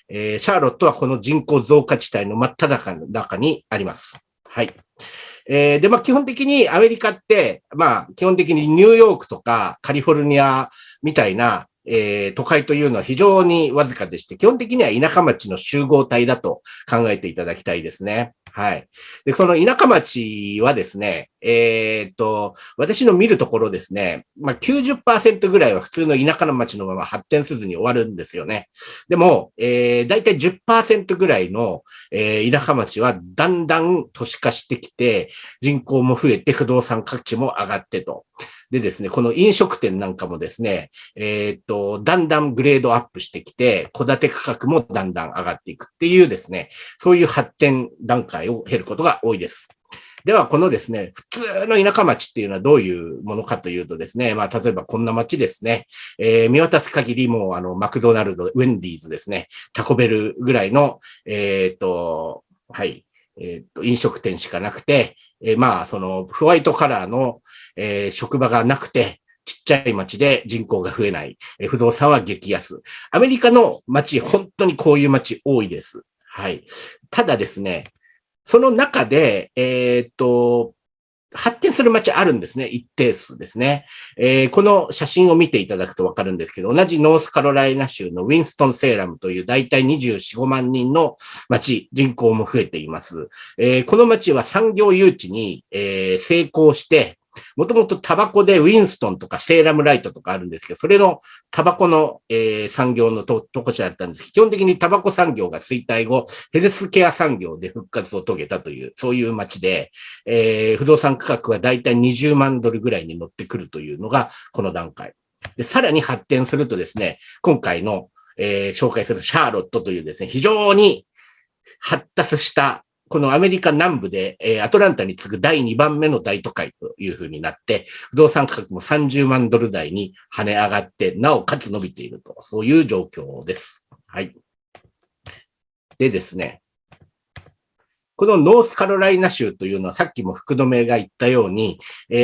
シャーロットはこの人口増加地帯の真っ只中にあります。はい。で、基本的にアメリカって、基本的にニューヨークとかカリフォルニアみたいな、都会というのは非常にわずかでして、基本的には田舎町の集合体だと考えていただきたいですね。はい。で、その田舎町はですね、私の見るところですね、90% ぐらいは普通の田舎の町のまま発展せずに終わるんですよね。でも、だいたい 10% ぐらいの、田舎町はだんだん都市化してきて、人口も増えて不動産価値も上がってと。でですね、この飲食店なんかもですね、だんだんグレードアップしてきて、戸建て価格もだんだん上がっていくっていうですね、そういう発展段階を経ることが多いです。では、このですね、普通の田舎町っていうのはどういうものかというとですね、例えばこんな町ですね、見渡す限りもうマクドナルド、ウェンディーズですね、タコベルぐらいの、はい、飲食店しかなくて、そのホワイトカラーの、職場がなくて、ちっちゃい町で人口が増えない。不動産は激安。アメリカの町、本当にこういう町多いです。はい。ただですね、その中で、発展する町あるんですね。一定数ですね。この写真を見ていただくとわかるんですけど、同じノースカロライナ州のウィンストン・セーラムというだいたい24、5万人の町、人口も増えています。この町は産業誘致に、成功して、もともとタバコでウィンストンとかセーラムライトとかあるんですけど、それのタバコの、産業のとこしだったんです。基本的にタバコ産業が衰退後、ヘルスケア産業で復活を遂げたという、そういう街で、不動産価格はだいたい20万ドルぐらいに乗ってくるというのがこの段階。で、さらに発展するとですね、今回の、紹介するシャーロットというですね、非常に発達したこのアメリカ南部で、アトランタに次ぐ第2番目の大都会というふうになって、不動産価格も30万ドル台に跳ね上がって、なおかつ伸びていると、そういう状況です。はい。でですね、このノースカロライナ州というのはさっきも福留が言ったように、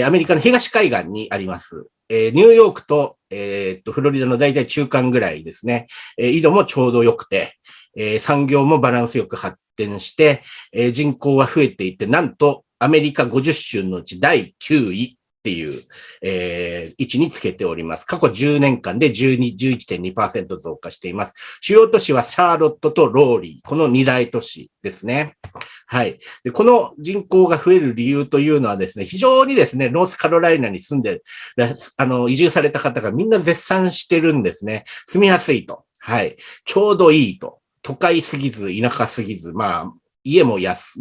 アメリカの東海岸にあります。ニューヨークと、フロリダの大体中間ぐらいですね。緯度もちょうど良くて、産業もバランスよく発展して、人口は増えていて、なんとアメリカ50州のうち第9位っていう、位置につけております。過去10年間で 11.2% 増加しています。主要都市はシャーロットとローリー、この2大都市ですね。はい。で、この人口が増える理由というのはですね、非常にですね、ノースカロライナに住んで、移住された方がみんな絶賛してるんですね。住みやすいと。はい。ちょうどいいと。都会すぎず、田舎すぎず、家も安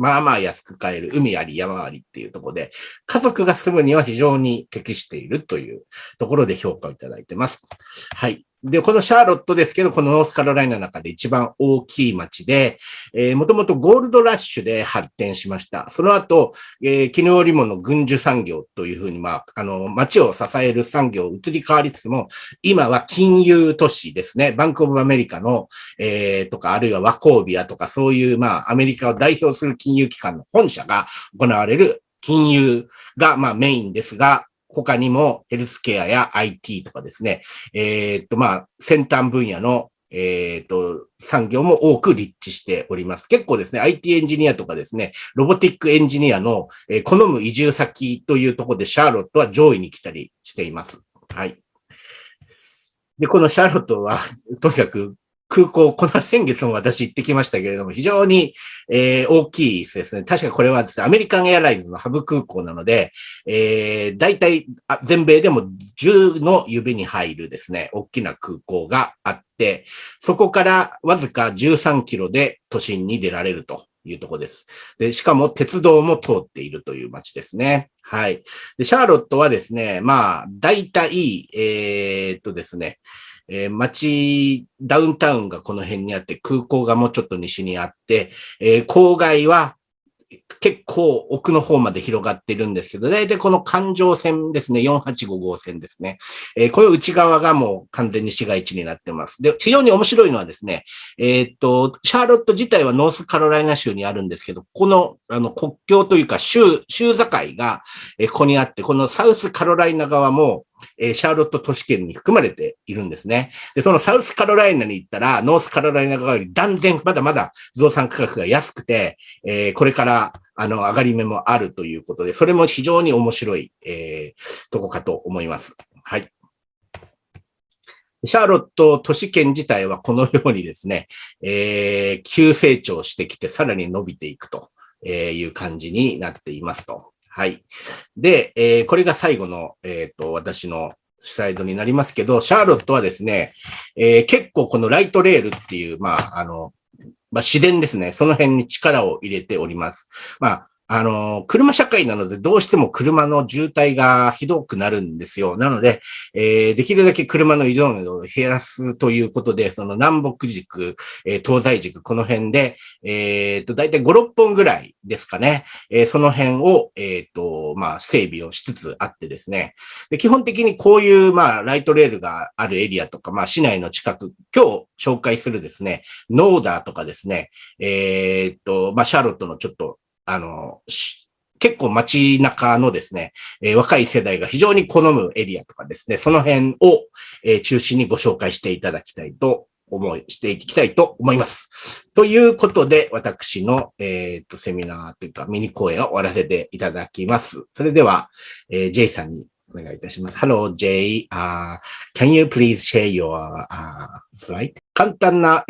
く買える、海あり山ありっていうところで、家族が住むには非常に適しているというところで評価をいただいてます。はい。で、このシャーロットですけど、このノースカロライナの中で一番大きい町で、もともとゴールドラッシュで発展しました。その後、絹織物軍需産業というふうに、町を支える産業移り変わりつつも、今は金融都市ですね。バンクオブアメリカの、とか、あるいはワコービアとか、そういう、アメリカを代表する金融機関の本社が行われる金融が、メインですが、他にもヘルスケアや IT とかですね、先端分野の、産業も多く立地しております。結構ですね、IT エンジニアとかですね、ロボティックエンジニアの、好む移住先というところでシャーロットは上位に来たりしています。はい。で、このシャーロットは、とにかく空港、この先月も私行ってきましたけれども、非常に、大きいですね。確かこれはですね、アメリカンエアラインズのハブ空港なので、大体、全米でも10の指に入るですね、大きな空港があって、そこからわずか13キロで都心に出られるというところです。で、しかも鉄道も通っているという街ですね。はい。で、シャーロットはですね、大体、ですね、ダウンタウンがこの辺にあって、空港がもうちょっと西にあって、郊外は結構奥の方まで広がっているんですけど、大体この環状線ですね、485号線ですね。この内側がもう完全に市街地になってます。で、非常に面白いのはですね、シャーロット自体はノースカロライナ州にあるんですけど、この、国境というか州境が、ここにあって、このサウスカロライナ側も、シャーロット都市圏に含まれているんですね。で、そのサウスカロライナに行ったら、ノースカロライナ側より断然まだまだ不動産価格が安くて、これから上がり目もあるということで、それも非常に面白い、とこかと思います。はい。シャーロット都市圏自体はこのようにですね、急成長してきてさらに伸びていくという感じになっていますと。はい。で、これが最後の、私のスライドになりますけど、シャーロットはですね、結構このライトレールっていう、市電ですね、その辺に力を入れております。車社会なのでどうしても車の渋滞がひどくなるんですよ。なので、できるだけ車の依存度を減らすということで、その南北軸、東西軸、この辺で、だいたい5、6本ぐらいですかね。その辺を、整備をしつつあってですね。で、基本的にこういう、ライトレールがあるエリアとか、市内の近く、今日紹介するですね、ノーダーとかですね、シャーロットのちょっと、結構街中のですね、若い世代が非常に好むエリアとかですね、その辺を、中心にご紹介していただきたいとしていきたいと思います。ということで、私の、セミナーというかミニ講演を終わらせていただきます。それでは、J さんにお願いいたします。Hello, Jay. Can you please share your slide? 簡単な、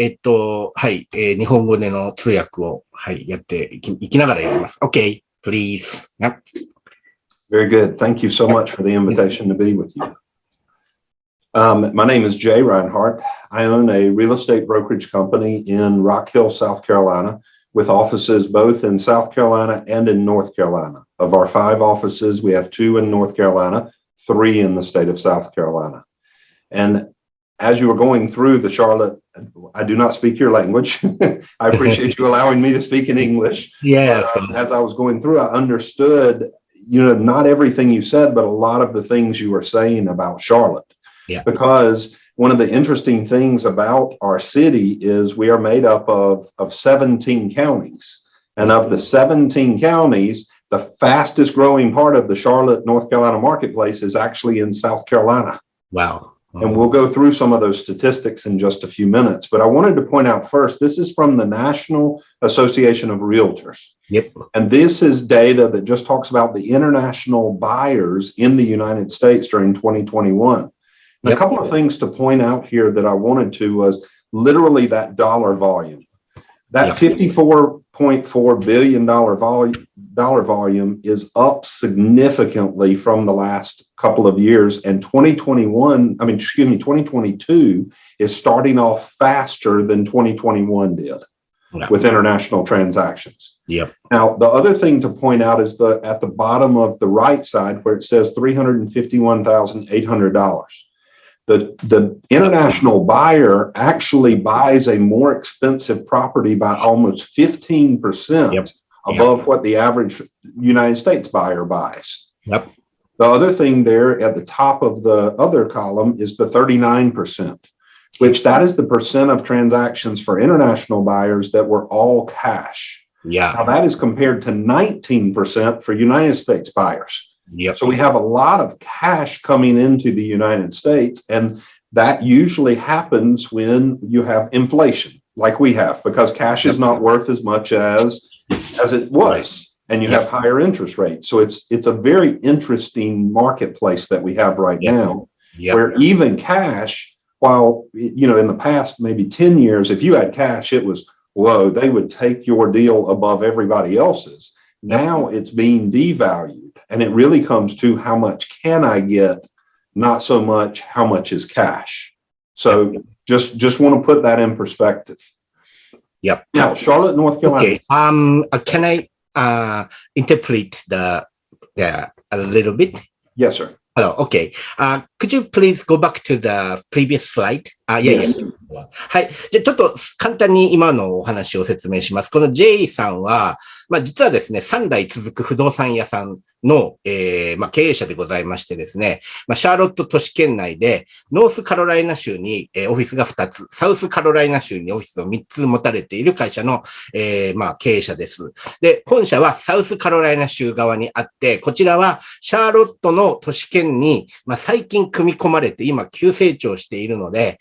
はい、日本語での通訳を、はい、やっていきながらやります。OK, please. Yep. Very good. Thank you so much for the invitation to be with you. My name is Jay Reinhardt. I own a real estate brokerage company in Rock Hill, South Carolina, with offices both in South Carolina and in North Carolina. Of our 5 offices, we have 2 in North Carolina, 3 in the state of South Carolina. And as you were going through the Charlotte, I do not speak your language. I appreciate you allowing me to speak in English. Yeah. As I was going through, I understood, not everything you said, but a lot of the things you were saying about Charlotte. Yeah. Because one of the interesting things about our city is we are made up of 17 counties. And of the 17 counties, the fastest growing part of the Charlotte, North Carolina marketplace is actually in South Carolina. Wow. And we'll go through some of those statistics in just a few minutes. But I wanted to point out first, this is from the National Association of Realtors. Yep. And this is data that just talks about the international buyers in the United States during 2021. And a couple of things to point out here that I wanted to was literally that dollar volume. That $54.4 billion volume is up significantly from the last couple of years. And 2022 is starting off faster than 2021 did with international transactions. Yep. Now, the other thing to point out is at the bottom of the right side where it says $351,800. The international buyer actually buys a more expensive property by almost 15% above what the average United States buyer buys. Yep. The other thing there at the top of the other column is the 39%, which that is the percent of transactions for international buyers that were all cash. Yeah. Now that is compared to 19% for United States buyers. Yep. So we have a lot of cash coming into the United States, and that usually happens when you have inflation, like we have, because cash is not worth as much as it was, and you have higher interest rates. So it's a very interesting marketplace that we have right now, where even cash, while in the past maybe 10 years, if you had cash, it was whoa, they would take your deal above everybody else's. Now it's being devalued. And it really comes to how much can I get, not so much how much is cash. So just want to put that in perspective. Yep. Now, Charlotte, North Carolina. Okay. Can I interpret a little bit? Yes, sir. Hello. Okay. Could you please go back to the previous slide? Yes. はい。じゃあちょっと簡単に今のお話を説明します。この J さんは、実はですね、3代続く不動産屋さんの、経営者でございましてですね、シャーロット都市圏内で、ノースカロライナ州に、オフィスが2つ、サウスカロライナ州にオフィスを3つ持たれている会社の、経営者です。で、本社はサウスカロライナ州側にあって、こちらはシャーロットの都市圏に、最近組み込まれて今急成長しているので、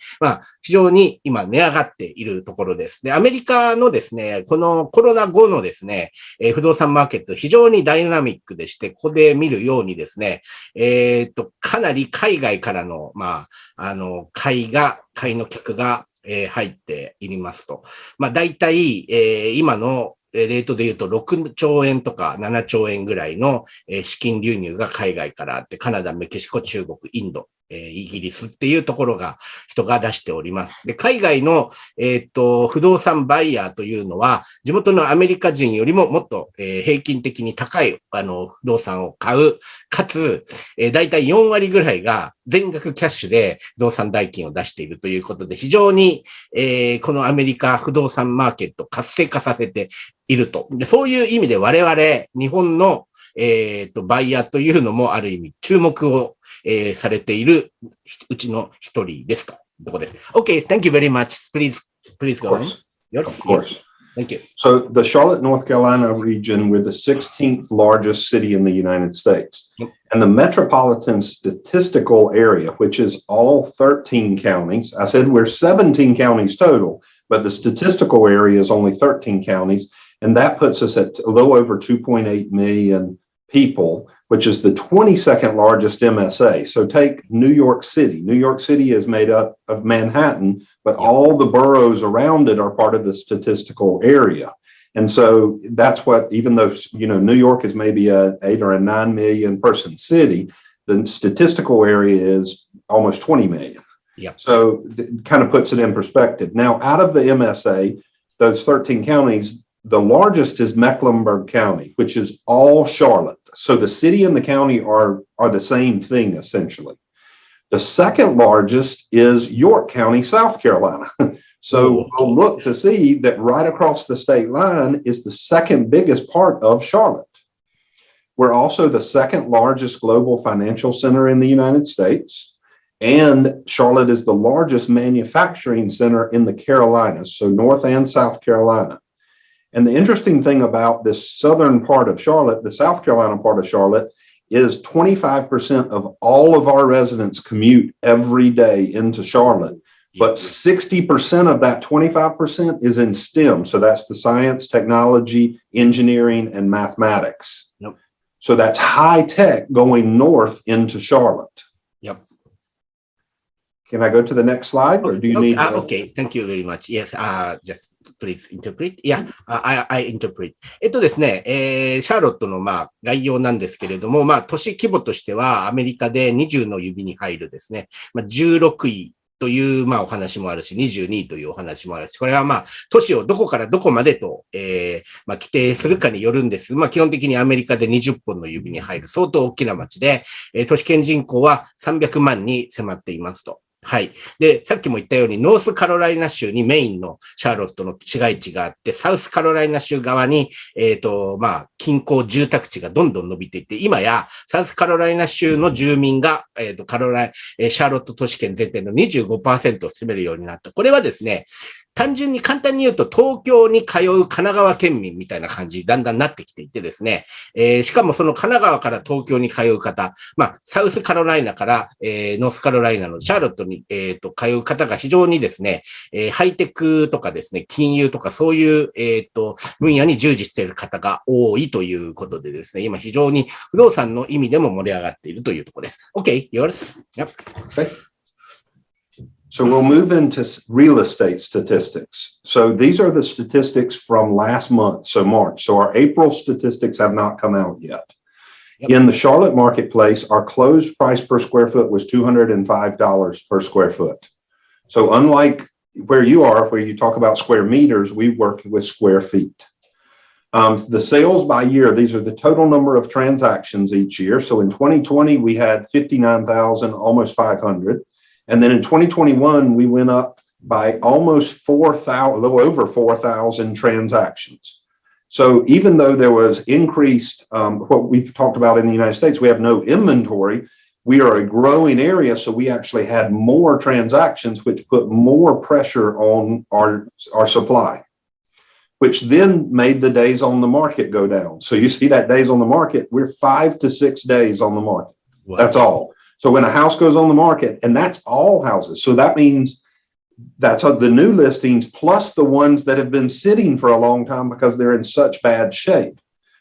非常に今値上がっているところです。で、アメリカのですね、このコロナ後のですね、不動産マーケット非常にダイナミックでして、ここで見るようにですね、かなり海外からの、買いの客が、入っていますと。大体、今のレートで言うと6兆円とか7兆円ぐらいの資金流入が海外からあって、カナダ、メキシコ、中国、インド、イギリスっていうところが人が出しております。で、海外の、不動産バイヤーというのは、地元のアメリカ人よりももっと、平均的に高い、不動産を買う、かつ、だいたい4割ぐらいが全額キャッシュで不動産代金を出しているということで、非常に、このアメリカ不動産マーケットを活性化させていると。で、そういう意味で我々、日本の、バイヤーというのもある意味注目をされているうちの一人ですと。ここです。Okay, thank you very much. Please go on. Of course. Thank you. So the Charlotte, North Carolina region, we're the 16th largest city in the United States. And the metropolitan statistical area, which is all 13 counties. I said we're 17 counties total, but the statistical area is only 13 counties. And that puts us at a little over 2.8 million people, which is the 22nd largest MSA. So take New York City. New York City is made up of Manhattan, but all the boroughs around it are part of the statistical area. And so that's what, even though, New York is maybe a 8 or a 9 million person city, the statistical area is almost 20 million. Yep. So it kind of puts it in perspective. Now, out of the MSA, those 13 counties, the largest is Mecklenburg County, which is all Charlotte. So the city and the county are the same thing, essentially. The second largest is York County, South Carolina. So we'll look to see that right across the state line is the second biggest part of Charlotte. We're also the second largest global financial center in the United States. And Charlotte is the largest manufacturing center in the Carolinas, so North and South Carolina. And the interesting thing about this southern part of Charlotte, the South Carolina part of Charlotte, is 25% of all of our residents commute every day into Charlotte. But 60% of that 25% is in STEM. So that's the science, technology, engineering, and mathematics. Yep. So that's high tech going north into Charlotte. Yep. Can I go to the next slide, or do you need? Okay, thank you very much. Yes, just please interpret. Yeah, I interpret. ですね、シャーロットの概要なんですけれども、都市規模としてはアメリカで20の指に入るですね、16位というお話もあるし、22位というお話もあるし、これは都市をどこからどこまでと、規定するかによるんです。基本的にアメリカで20本の指に入る相当大きな町で、都市圏人口は300万に迫っていますと。はい。で、さっきも言ったように、ノースカロライナ州にメインのシャーロットの市街地があって、サウスカロライナ州側に、近郊住宅地がどんどん伸びていって、今や、サウスカロライナ州の住民が、シャーロット都市圏全体の 25% を占めるようになった。これはですね、単純に簡単に言うと東京に通う神奈川県民みたいな感じにだんだんなってきていてですね、しかもその神奈川から東京に通う方、サウスカロライナから、ノースカロライナのシャーロットに、通う方が非常にですね、ハイテクとかですね、金融とかそういう、分野に従事している方が多いということでですね、今非常に不動産の意味でも盛り上がっているというところです。Okay, yours? Yep. So we'll move into real estate statistics. So these are the statistics from last month, so March. So our April statistics have not come out yet. Yep. In the Charlotte marketplace, our closed price per square foot was $205 per square foot. So unlike where you are, where you talk about square meters, we work with square feet. The sales by year, these are the total number of transactions each year. So in 2020, we had 59,000, almost 500. And then in 2021, we went up by almost 4,000, a little over 4,000 transactions. So even though there was increased, what we've talked about in the United States, we have no inventory. We are a growing area, so we actually had more transactions, which put more pressure on our supply, which then made the days on the market go down. So you see that days on the market, we're 5 to 6 days on the market. Wow. That's all. So when a house goes on the market, and that's all houses. So that means that's the new listings plus the ones that have been sitting for a long time because they're in such bad shape.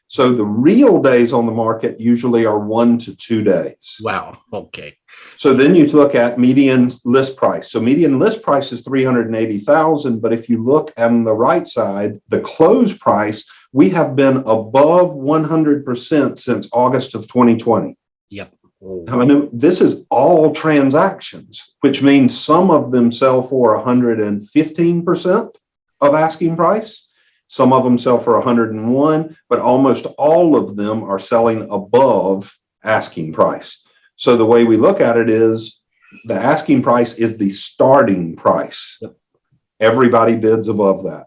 So the real days on the market usually are 1 to 2 days. Wow. Okay. So then you look at median list price. So median list price is 380,000. But if you look on the right side, the close price, we have been above 100% since August of 2020. Yep. I mean, this is all transactions, which means some of them sell for 115% of asking price. Some of them sell for 101, but almost all of them are selling above asking price. So the way we look at it is the asking price is the starting price. Yep. Everybody bids above that.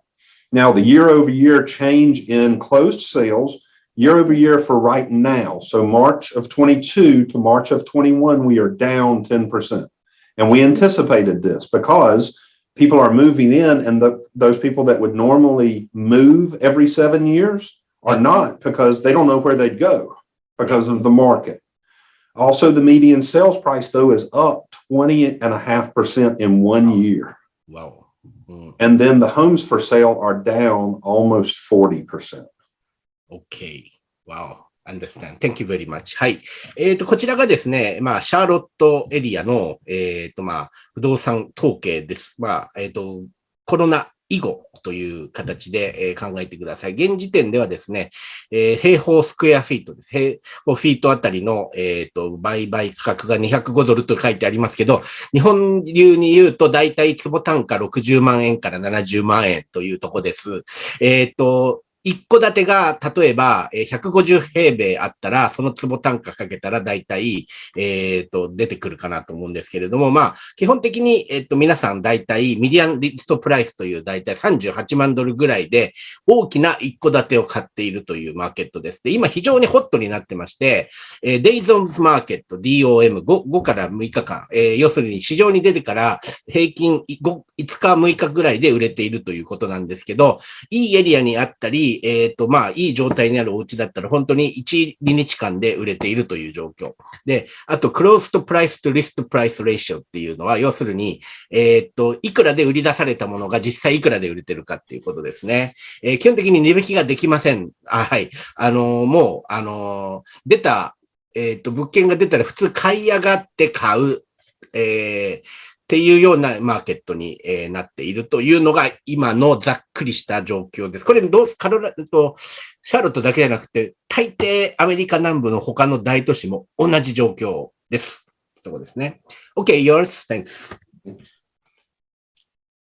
Now, the year over year change in closed sales, year over year for right now. So March of 22 to March of 21, we are down 10%. And we anticipated this because people are moving in, and those people that would normally move every 7 years are not, because they don't know where they'd go because of the market. Also, the median sales price, though, is up 20.5% in 1 year. Wow. And then the homes for sale are down almost 40%. Okay. Wow. Understand. Thank you very much. はい。こちらがですね、シャーロットエリアの、不動産統計です。コロナ以後という形で、考えてください。現時点ではですね、平方スクエアフィートです。平方フィートあたりの、売買価格が205ドルと書いてありますけど、日本流に言うと大体坪単価60万円から70万円というとこです。一戸建てが、例えば、150平米あったら、その坪単価かけたら大体、出てくるかなと思うんですけれども、基本的に、皆さん大体、ミディアンリストプライスという大体38万ドルぐらいで、大きな一戸建てを買っているというマーケットです。で、今非常にホットになってまして、Days on Market DOM5 から6日間、要するに市場に出てから平均5日6日ぐらいで売れているということなんですけど、いいエリアにあったり、いい状態にあるお家だったら本当に1、2日間で売れているという状況。で、あと、クローストプライスとリストプライスレーションっていうのは、要するに、いくらで売り出されたものが実際いくらで売れてるかっていうことですね。基本的に値引きができません。はい。もう、出た、物件が出たら普通買い上がって買う、っていうようなマーケットに、なっているというのが今のざっくりした状況です。これシャーロットだけじゃなくて、大抵アメリカ南部の他の大都市も同じ状況です。そこですね。Okay, yours. Thanks.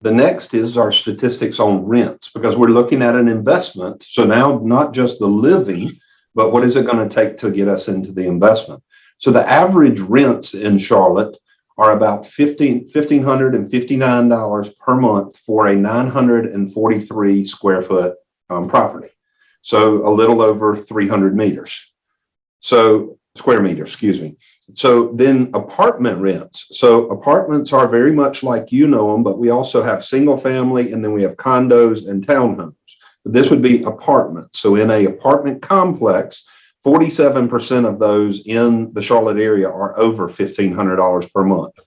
The next is our statistics on rents, because we're looking at an investment. So now not just the living, but what is it going to take to get us into the investment? So the average rents in Charlotte are about $1,559 per month for a 943 square foot property. So a little over 300 meters. So square meters, excuse me. So then apartment rents. So apartments are very much like you know them, but we also have single family, and then we have condos and townhomes. This would be apartments. So in a apartment complex, 47% of those in the Charlotte area are over $1,500 per month.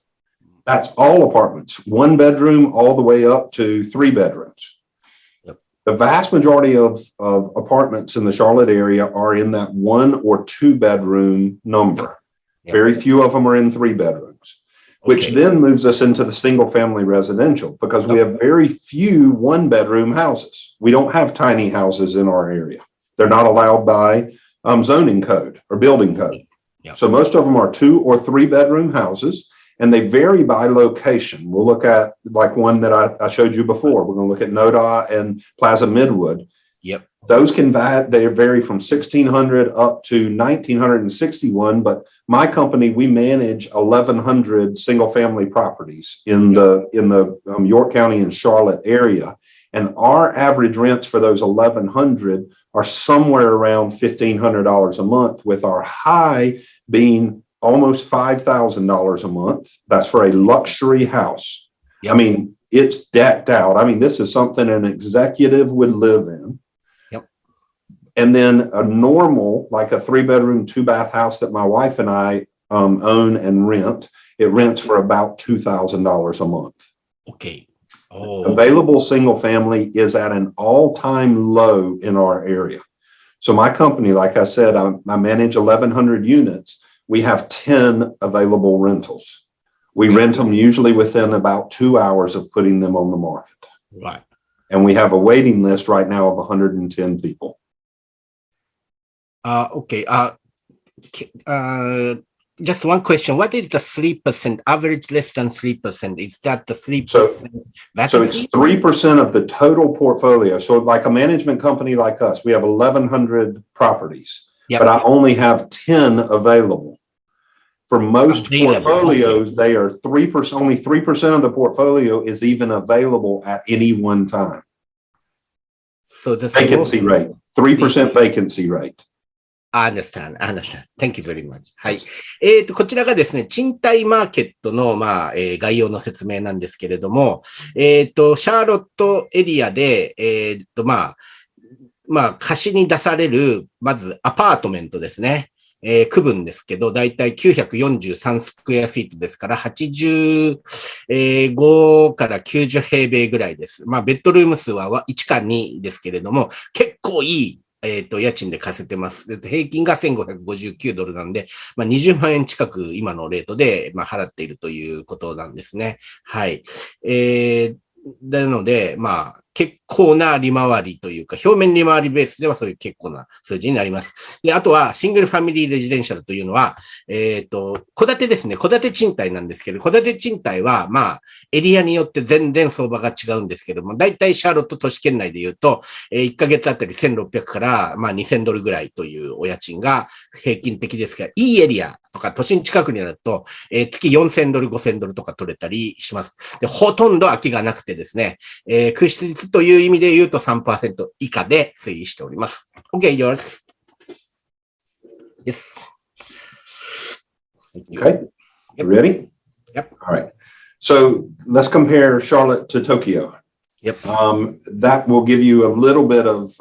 That's all apartments, 1 bedroom all the way up to 3 bedrooms. Yep. The vast majority of apartments in the Charlotte area are in that 1 or 2 bedroom number. Yep. Very few of them are in 3 bedrooms, which then moves us into the single family residential, because we have very few 1 bedroom houses. We don't have tiny houses in our area. They're not allowed by zoning code or building code. Yep. So most of them are 2 or 3 bedroom houses, and they vary by location. We'll look at like one that I showed you before. We're going to look at Noda and Plaza Midwood. Yep. Those they vary from 1,600 up to 1,961. But my company, we manage 1,100 single-family properties in the York County and Charlotte area, and our average rents for those 1,100 are somewhere around $1,500 a month, with our high being almost $5,000 a month. That's for a luxury house. Yep. I mean, it's decked out. I mean, this is something an executive would live in. Yep. And then a normal, like a 3-bedroom, 2-bath house that my wife and I own and rent, it rents for about $2,000 a month. Okay. Oh. Available single family is at an all-time low in our area. So my company, like I said, I manage 1,100 units. We have 10 available rentals. We rent them usually within about 2 hours of putting them on the market. Right. And we have a waiting list right now of 110 people. Okay. Just one question. What is the 3%, average less than 3%? Is that the 3%? So it's 3% of the total portfolio. So like a management company like us, we have 1,100 properties, yep. But I only have 10 available. For most portfolios, they are 3%. Only 3% of the portfolio is even available at any one time. So the vacancy rate, 3% vacancy rate. I understand. Thank you very much. はい。こちらがですね、賃貸マーケットの、概要の説明なんですけれども、シャーロットエリアで、貸しに出される、まずアパートメントですね。区分ですけど、だいたい943スクエアフィートですから、85から90平米ぐらいです。ベッドルーム数は1か2ですけれども、結構いい、家賃で貸せてます。平均が$1,559なんで、20万円近く今のレートで、払っているということなんですね。はい。なので、結構な利回りというか、表面利回りベースではそういう結構な数字になります。で、あとは、シングルファミリーレジデンシャルというのは、戸建てですね。戸建て賃貸なんですけど、戸建て賃貸は、エリアによって全然相場が違うんですけども、だいたいシャーロット都市圏内で言うと、1ヶ月あたり$1,600から$2,000ぐらいというお家賃が平均的ですが、いいエリアとか都心近くになると、月$4,000、$5,000とか取れたりします。で、ほとんど空きがなくてですね、空室率という意味で言うと 3% 以下で推移しております。OK, yours. Yes. Okay. You ready? Yep. All right. So let's compare Charlotte to Tokyo. Yep. That will give you a little bit of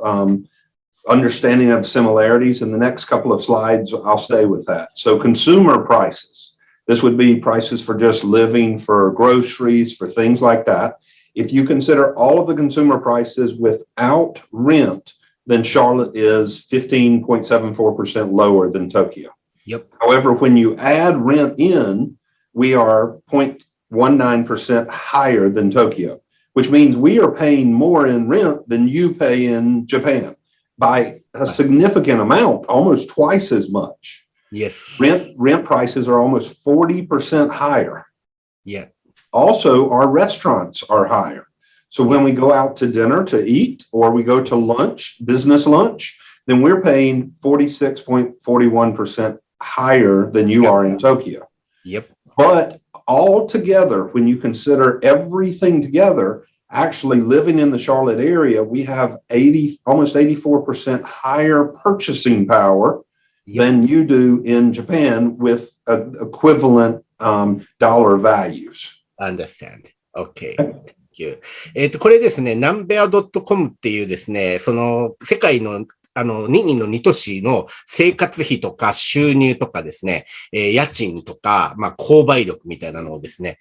understanding of similarities. In the next couple of slides, I'll stay with that. So consumer prices. This would be prices for just living, for groceries, for things like that. If you consider all of the consumer prices without rent, then Charlotte is 15.74% lower than Tokyo. Yep. However, when you add rent in, we are 0.19% higher than Tokyo, which means we are paying more in rent than you pay in Japan by a significant amount, almost twice as much. Yes. Rent prices are almost 40% higher. Yeah. Also, our restaurants are higher. So when we go out to dinner to eat, or we go to lunch, business lunch, then we're paying 46.41% higher than you are in Tokyo. Yep. But all together, when you consider everything together, actually living in the Charlotte area, we have almost 84% higher purchasing power than you do in Japan with equivalent dollar values. Understand. Okay. Thank you. これですね、number.com っていうですね、その世界の任意の2都市の生活費とか収入とかですね、家賃とか、購買力みたいなのをですね、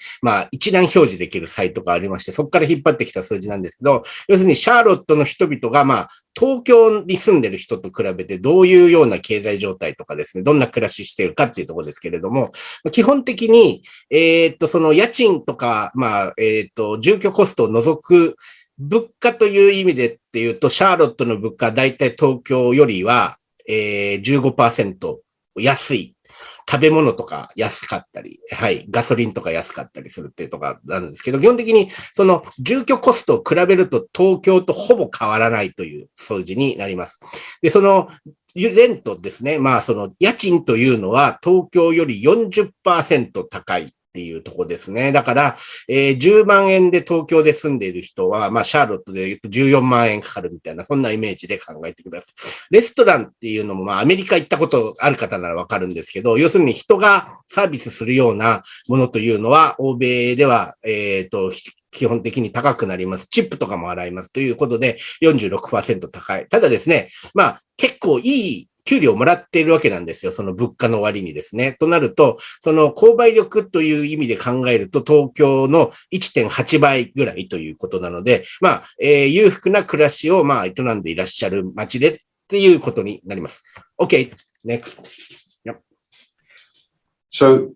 一覧表示できるサイトがありまして、そこから引っ張ってきた数字なんですけど、要するにシャーロットの人々が、東京に住んでる人と比べてどういうような経済状態とかですね、どんな暮らししているかっていうところですけれども、基本的に、その家賃とか、住居コストを除く物価という意味でっていうと、シャーロットの物価はだいたい東京よりは、15% 安い。食べ物とか安かったり、はい、ガソリンとか安かったりするっていうとかなんですけど、基本的にその住居コストを比べると東京とほぼ変わらないという数字になります。で、そのレントですね。まあ、その家賃というのは東京より 40% 高いっていうところですね。だから、10万円で東京で住んでいる人は、まあ、シャーロットで言うと14万円かかるみたいな、そんなイメージで考えてください。レストランっていうのも、まあ、アメリカ行ったことある方ならわかるんですけど、要するに人がサービスするようなものというのは、欧米では、基本的に高くなります。チップとかも払いますということで 46% 高い。ただですね、まあ結構いい給料をもらっているわけなんですよ。その物価の割にですね。となると、その購買力という意味で考えると東京の 1.8 倍ぐらいということなので、まあ、裕福な暮らしをまあ営んでいらっしゃる街でっていうことになります。OK, next.So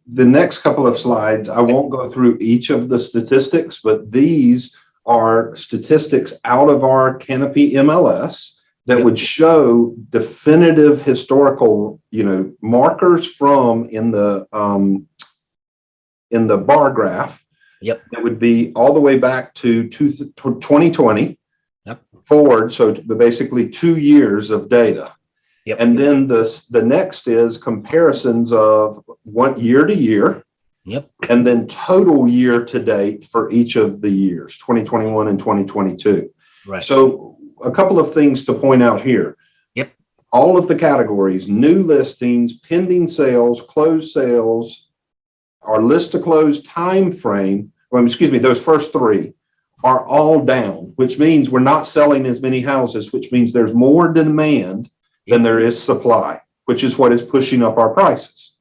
the next couple of slides, I won't go through each of the statistics, but these are statistics out of our Canopy MLS that would show definitive historical, markers from in the bar graph. Yep. It would be all the way back to 2020 forward. So basically 2 years of data.Yep. And then the next is comparisons of one year to year. Yep. And then total year to date for each of the years, 2021 and 2022. Right. So a couple of things to point out here. Yep. All of the categories, new listings, pending sales, closed sales, our list to close time frame, those first three are all down, which means we're not selling as many houses, which means there's more demand.than there is supply, which is what is pushing up our prices.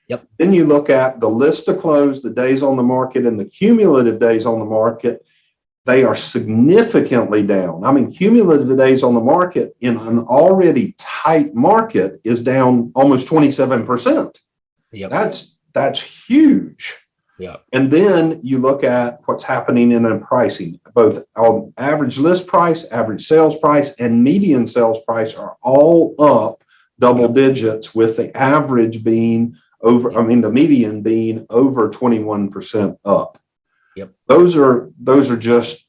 Yep. Then you look at the list to close, the days on the market, and the cumulative days on the market. They are significantly down. I mean, cumulative days on the market in an already tight market is down almost 27%. Yep. That's huge. Yeah. And then you look at what's happening in a pricing, both on average list price, average sales price, and median sales price are all up double digits, with the average being the median being over 21% up. Yep. Those are just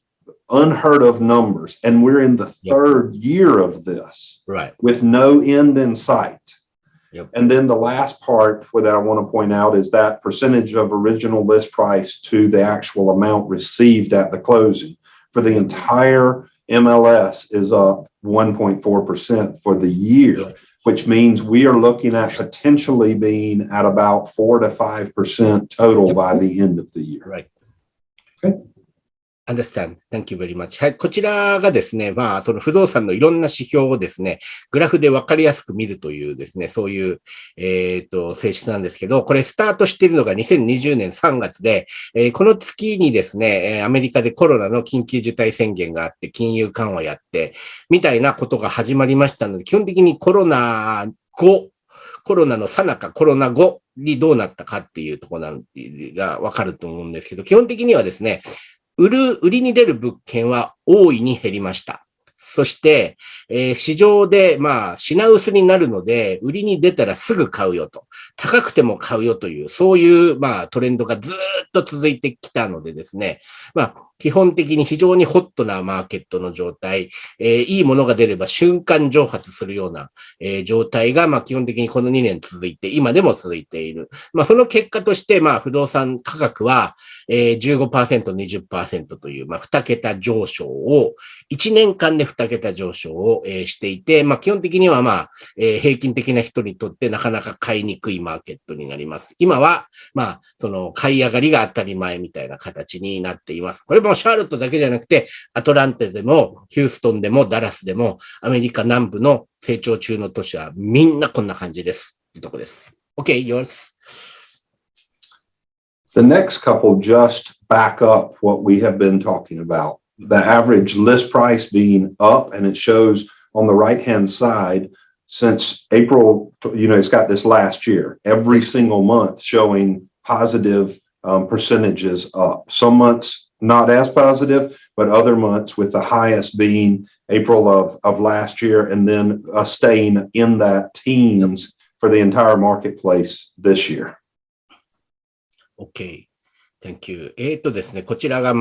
unheard of numbers. And we're in the third year of this, right, with no end in sight.Yep. And then the last part that I want to point out is that percentage of original list price to the actual amount received at the closing for the entire MLS is up 1.4% for the year, which means we are looking at potentially being at about 4 to 5% total by the end of the year. Right. Okay.Understand. Thank you very much. はい。こちらがですね、まあ、その不動産のいろんな指標をですね、グラフで分かりやすく見るというですね、そういう、性質なんですけど、これスタートしているのが2020年3月で、この月にですね、アメリカでコロナの緊急事態宣言があって、金融緩和やって、みたいなことが始まりましたので、基本的にコロナの最中、コロナ後にどうなったかっていうところなんが分かると思うんですけど、基本的にはですね、売りに出る物件は大いに減りました。そして、市場で、まあ、品薄になるので、売りに出たらすぐ買うよと。高くても買うよという、そういう、まあ、トレンドがずっと続いてきたのでですね。まあ、基本的に非常にホットなマーケットの状態、いいものが出れば瞬間蒸発するような、状態が、まあ、基本的にこの2年続いて、今でも続いている。まあ、その結果として、まあ、不動産価格は、15%、20% という、まあ、2桁上昇を、1年間で2桁上昇を、していて、まあ、基本的には、まあ、平均的な人にとってなかなか買いにくいマーケットになります。今は、まあ、その、買い上がりが当たり前みたいな形になっています。これもシャーロットだけじゃなくて、アトランテでも、ヒューストンでも、ダラスでも、アメリカ南部の成長中の都市はみんなこんな感じです。ってとこです。OK, yours.The next couple just back up what we have been talking about. The average list price being up, and it shows on the right-hand side since April, it's got this last year, every single month showing positive percentages up. Some months not as positive, but other months with the highest being April of last year, and then staying in that teens for the entire marketplace this year. Okay. Thank you. ですね、こちらが、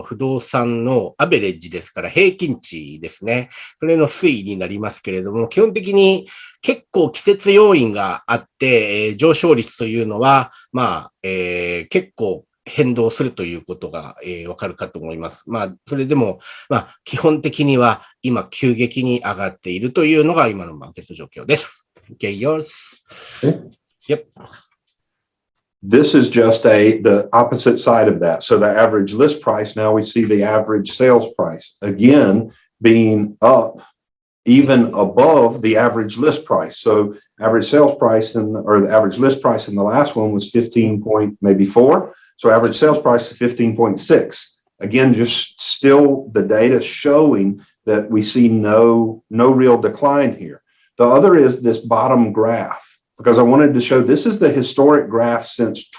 不動産のアベレッジですから、平均値ですね。それの推移になりますけれども、基本的に結構季節要因があって、上昇率というのは、結構変動するということが、わかるかと思います。それでも、基本的には今急激に上がっているというのが今のマーケット状況です。Okay, yours. Yep.This is just the opposite side of that. So the average list price, now we see the average sales price again being up even above the average list price. So average sales price or the average list price in the last one was 15 point maybe 4. So average sales price is 15.6. Again, just still the data showing that we see no real decline here. The other is this bottom graph.Because I wanted to show this is the historic graph since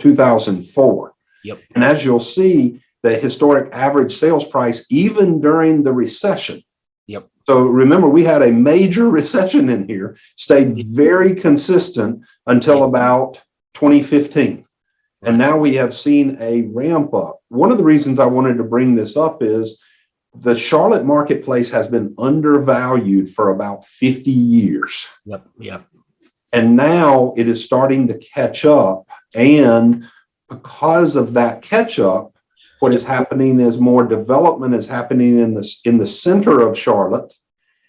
2004. Yep. And as you'll see, the historic average sales price, even during the recession. Yep. So remember, we had a major recession in here, stayed very consistent until about 2015. And now we have seen a ramp up. One of the reasons I wanted to bring this up is the Charlotte marketplace has been undervalued for about 50 years. Yep.And now it is starting to catch up. And because of that catch up, what is happening is more development is happening in the center of Charlotte,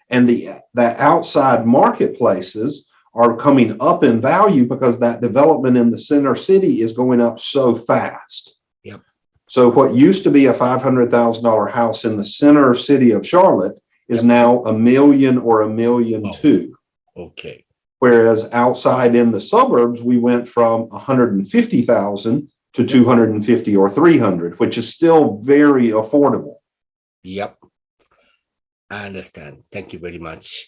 and the outside marketplaces are coming up in value because that development in the center city is going up so fast. Yep. So what used to be a $500,000 house in the center city of Charlotte is now $1 million or $1.2 million. Okay.Whereas outside in the suburbs, we went from 150,000 to 250 or 300, which is still very affordable. Yep. I understand. Thank you very much.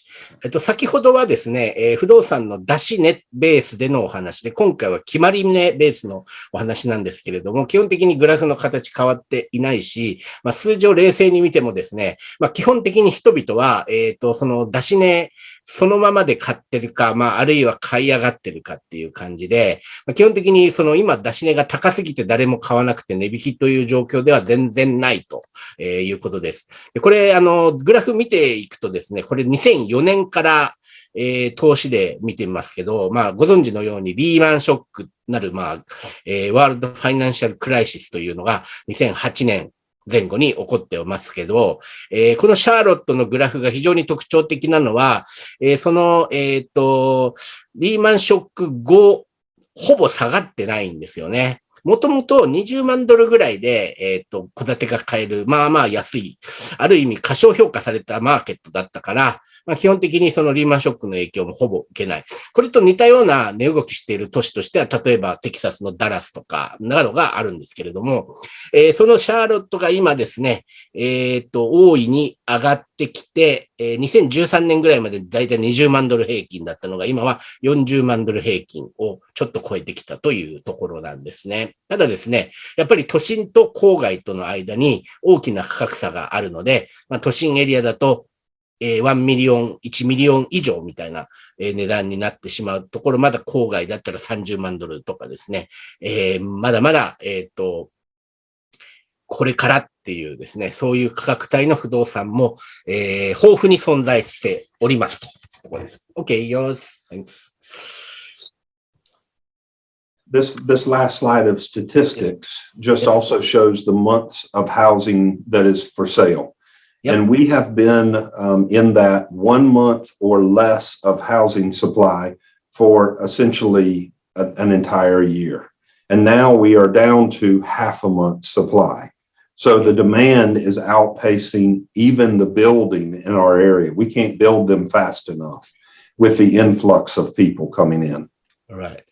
先ほどはですね、不動産の出し値ベースでのお話で、今回は決まり値ベースのお話なんですけれども、基本的にグラフの形変わっていないし、数字を冷静に見てもですね、基本的に人々は、その出し値そのままで買ってるか、あるいは買い上がってるかっていう感じで、基本的にその今出し値が高すぎて誰も買わなくて値引きという状況では全然ないということです。これ、グラフ見ていくとですね、これ2004年から、投資で見てみますけど、ご存知のようにリーマンショックなる、ワールドファイナンシャルクライシスというのが2008年前後に起こってますけど、このシャーロットのグラフが非常に特徴的なのは、その、リーマンショック後、ほぼ下がってないんですよね。もともと20万ドルぐらいで、戸建てが買える、安い、ある意味過小評価されたマーケットだったから、基本的にそのリーマンショックの影響もほぼ受けない。これと似たような値動きしている都市としては、例えばテキサスのダラスとかなどがあるんですけれども、そのシャーロットが今ですね、大いに上がってきて、2013年ぐらいまでだいたい20万ドル平均だったのが、今は40万ドル平均をちょっと超えてきたというところなんですね。ただですね、やっぱり都心と郊外との間に大きな価格差があるので、都心エリアだと、1ミリオン、1ミリオン以上みたいな値段になってしまうところ、まだ郊外だったら30万ドルとかですね、まだまだ、これからっていうですね、そういう価格帯の不動産も、豊富に存在しておりますと。ここです。OK, yours. Thanks. This last slide of statistics just also shows the months of housing that is for sale. Yep. And we have been in that 1 month or less of housing supply for essentially an entire year. And now we are down to half a month's supply. So the demand is outpacing even the building in our area. We can't build them fast enough with the influx of people coming in. All right.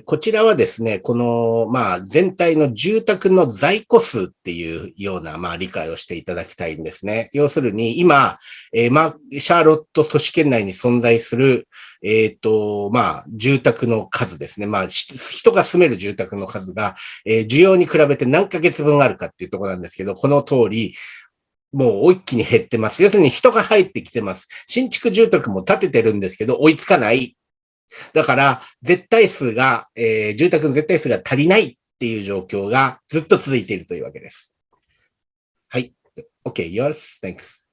こちらはですね、この、全体の住宅の在庫数っていうような、理解をしていただきたいんですね。要するに、今、シャーロット都市圏内に存在する、住宅の数ですね。人が住める住宅の数が、需要に比べて何ヶ月分あるかっていうところなんですけど、この通り、もう一気に減ってます。要するに人が入ってきてます。新築住宅も建ててるんですけど、追いつかない。だから、絶対数が、住宅の絶対数が足りないっていう状況がずっと続いているというわけです。はい。Okay, yours. Thanks.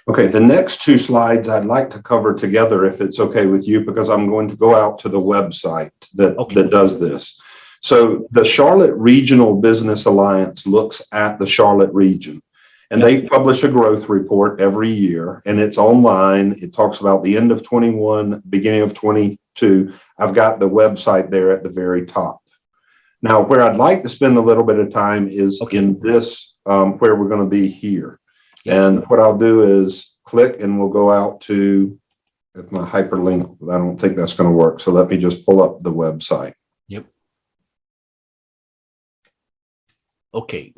Okay, the next two slides I'd like to cover together if it's okay with you, because I'm going to go out to the website that does this. So the Charlotte Regional Business Alliance looks at the Charlotte region, and they publish a growth report every year, and it's online. It talks about the end of 21, beginning of 22. I've got the website there at the very top. Now, where I'd like to spend a little bit of time is in this, where we're going to be here. And what I'll do is click and we'll go out to, if my hyperlink, I don't think that's going to work. So let me just pull up the website. Yep. Okay.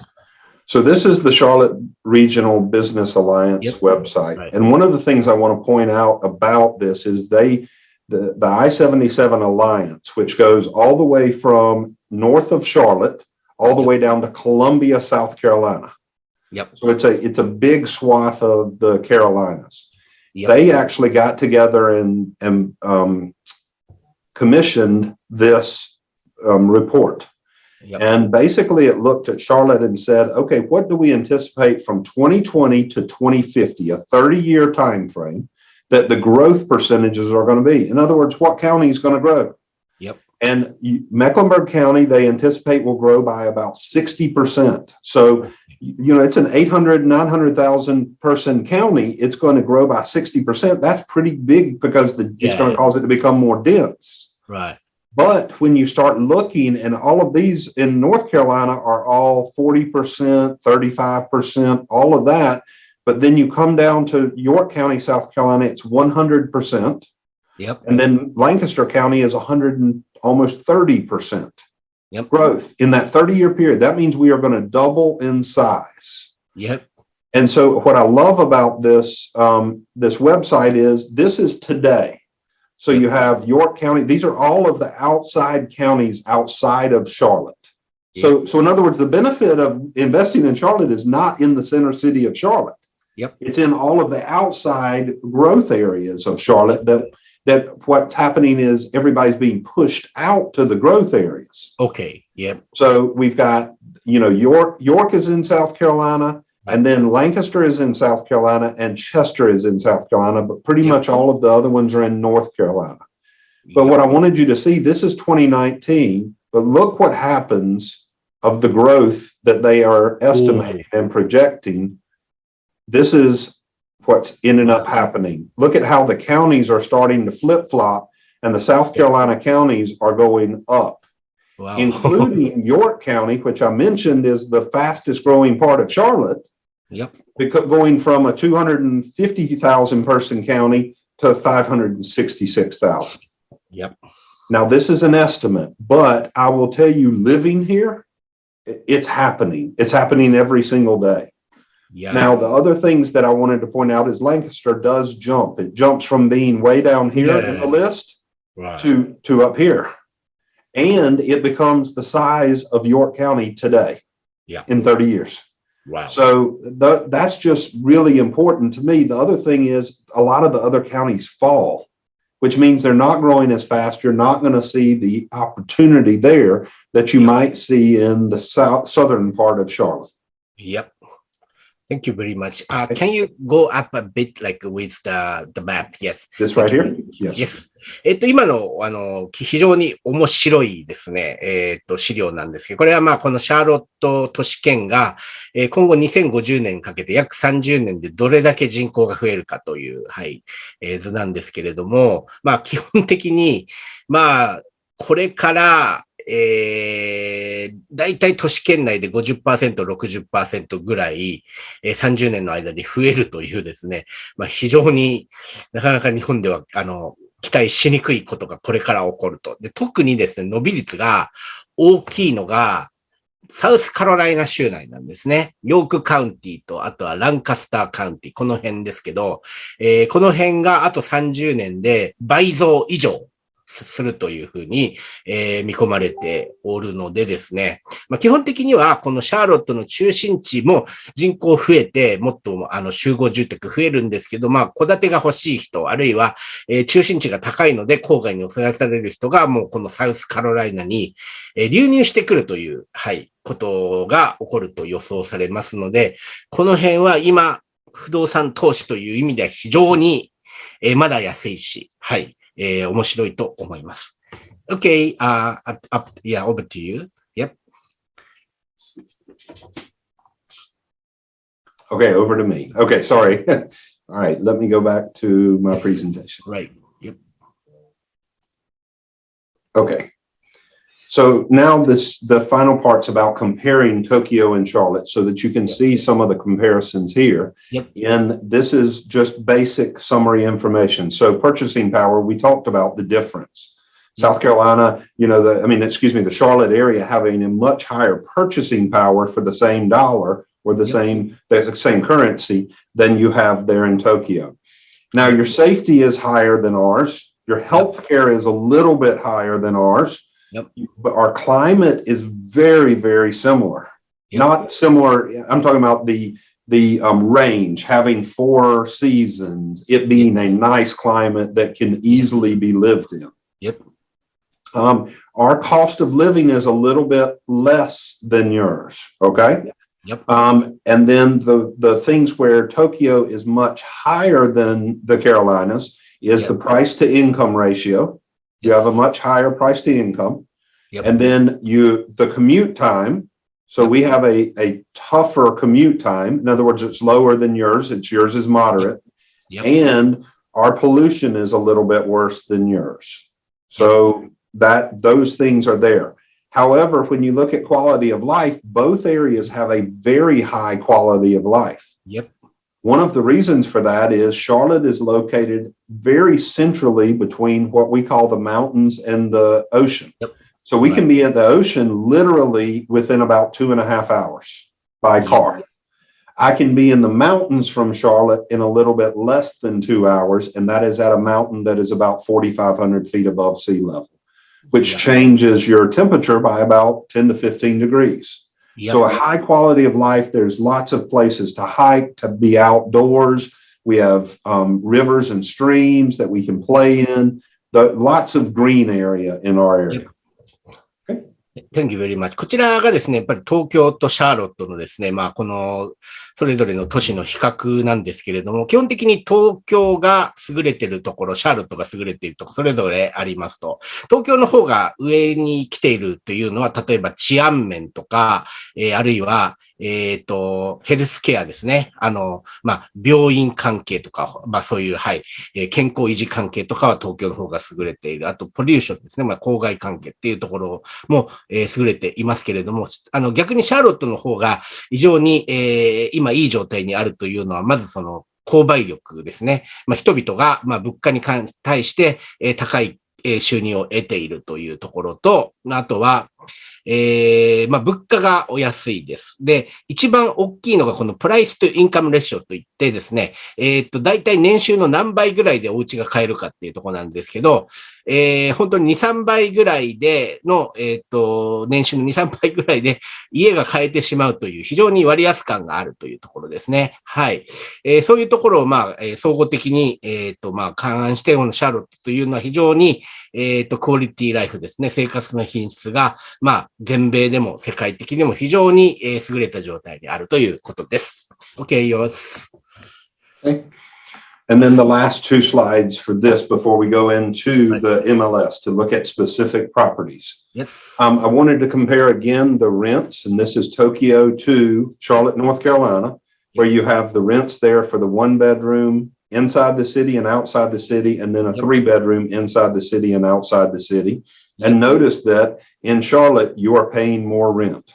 So this is the Charlotte Regional Business Alliance website. Right. And one of the things I want to point out about this is the I-77 Alliance, which goes all the way from north of Charlotte, all the way down to Columbia, South Carolina. Yep. So it's a big swath of the Carolinas. Yep. They actually got together and commissioned this report. Yep. And basically it looked at Charlotte and said, okay, what do we anticipate from 2020 to 2050, a 30-year time frame, that the growth percentages are going to be? In other words, what county is going to grow? Yep. And Mecklenburg County, they anticipate will grow by about 60%. So, you know, it's an 800, 900,000 person county. It's going to grow by 60%. That's pretty big because it's going to cause it to become more dense. Right. But when you start looking, and all of these in North Carolina are all 40%, 35%, all of that. But then you come down to York County, South Carolina, it's 100%. Yep. And then Lancaster County is almost 30% growth in that 30-year period. That means we are going to double in size. Yep. And so what I love about this website is this is today. So you have York County. These are all of the outside counties outside of Charlotte. Yep. So in other words, the benefit of investing in Charlotte is not in the center city of Charlotte. Yep. It's in all of the outside growth areas of Charlotte that what's happening is everybody's being pushed out to the growth areas. Okay. Yep. So we've got, you know, York is in South Carolina, and then Lancaster is in South Carolina, and Chester is in South Carolina, but pretty much all of the other ones are in North Carolina. But what I wanted you to see, this is 2019, but look what happens of the growth that they are estimating and projecting. This is what's ended up happening. Look at how the counties are starting to flip-flop, and the South Carolina counties are going up, including York County, which I mentioned is the fastest growing part of Charlotte. Yep. Because going from a 250,000 person county to 566,000. Yep. Now, this is an estimate, but I will tell you, living here, it's happening. It's happening every single day. Yeah. Now, the other things that I wanted to point out is Lancaster does jump. It jumps from being way down here in the list to up here. And it becomes the size of York County today in 30 years. Wow. So that's just really important to me. The other thing is a lot of the other counties fall, which means they're not growing as fast. You're not going to see the opportunity there that you might see in the southern part of Charlotte. Yep. Thank you very much. Can you go up a bit like with the map? Yes. This right here? Yes. 今の、非常に面白いですね、資料なんですけど、これはまあ、このシャーロット都市圏が、今後2050年かけて約30年でどれだけ人口が増えるかという、図なんですけれども、まあ、基本的に、まあ、これから、だいたい都市圏内で 50%、60% ぐらい、30年の間に増えるというですね、まあ非常になかなか日本では、期待しにくいことがこれから起こると。で、特にですね、伸び率が大きいのが、サウスカロライナ州内なんですね。ヨークカウンティと、あとはランカスターカウンティ、この辺ですけど、この辺があと30年で倍増以上するというふうに、見込まれておるのでですね。基本的には、このシャーロットの中心地も人口増えて、もっと集合住宅増えるんですけど、戸建てが欲しい人、あるいは、中心地が高いので郊外に押さえされる人がもうこのサウスカロライナに、流入してくるという、ことが起こると予想されますので、この辺は今、不動産投資という意味では非常に、まだ安いし、面白いと思います。Okay, yeah, over to you. Yep. Okay, over to me. Okay, sorry. All right, let me go back to my presentation. Right. Yep. Okay. So now the final part's about comparing Tokyo and Charlotte so that you can see some of the comparisons here. Yep. And this is just basic summary information. So purchasing power, we talked about the difference. South Carolina, the Charlotte area having a much higher purchasing power for the same dollar or the same currency than you have there in Tokyo. Now, your safety is higher than ours. Your health care is a little bit higher than ours. Yep. But our climate is very, very similar. Yep. Not similar. I'm talking about the range, having 4 seasons, it being a nice climate that can easily be lived in. Yep. Our cost of living is a little bit less than yours. Okay. Yep. And then the things where Tokyo is much higher than the Carolinas is the price to income ratio. You have a much higher price to income. Yep. And then the commute time. So we have a tougher commute time. In other words, it's lower than yours. Yours is moderate. Yep. And our pollution is a little bit worse than yours. So those things are there. However, when you look at quality of life, both areas have a very high quality of life. Yep. One of the reasons for that is Charlotte is located very centrally between what we call the mountains and the ocean. Yep. So we can be at the ocean literally within about 2.5 hours by car. I can be in the mountains from Charlotte in a little bit less than 2 hours, and that is at a mountain that is about 4,500 feet above sea level, which changes your temperature by about 10 to 15 degrees. Yep. So a high quality of life, there's lots of places to hike, to be outdoors. We have rivers and streams that we can play in. Lots of green area in our area. Thank you very much. こちらがですね、やっぱり東京とシャーロットのですね、この、それぞれの都市の比較なんですけれども、基本的に東京が優れているところ、シャーロットが優れているところ、それぞれありますと。東京の方が上に来ているというのは、例えば治安面とか、あるいは、ヘルスケアですね。病院関係とか、そういう、健康維持関係とかは東京の方が優れている。あと、ポリューションですね。郊外関係っていうところも、優れていますけれども、逆にシャーロットの方が非常に、今いい状態にあるというのは、まずその、購買力ですね。人々が、物価に対して、高い収入を得ているというところと、あとは、物価がお安いです。で、一番大きいのがこのプライスとインカムレッショといってですね、だいたい年収の何倍ぐらいでお家が買えるかっていうところなんですけど、本当に2、3倍ぐらいでの、年収の2、3倍ぐらいで家が買えてしまうという非常に割安感があるというところですね。はい。そういうところを、総合的に、勘案して、このシャーロットというのは非常に、クオリティライフですね。生活の品質が、全米でも世界的にも非常に優れた状態にあるということです。OK, yours. Okay. And then the last 2 slides for this before we go into the MLS to look at specific properties. Yes. I wanted to compare again the rents, and this is Tokyo to Charlotte, North Carolina, where you have the rents there for the 1-bedroom inside the city and outside the city, and then a 3-bedroom inside the city and outside the city. And notice that in Charlotte, you are paying more rent.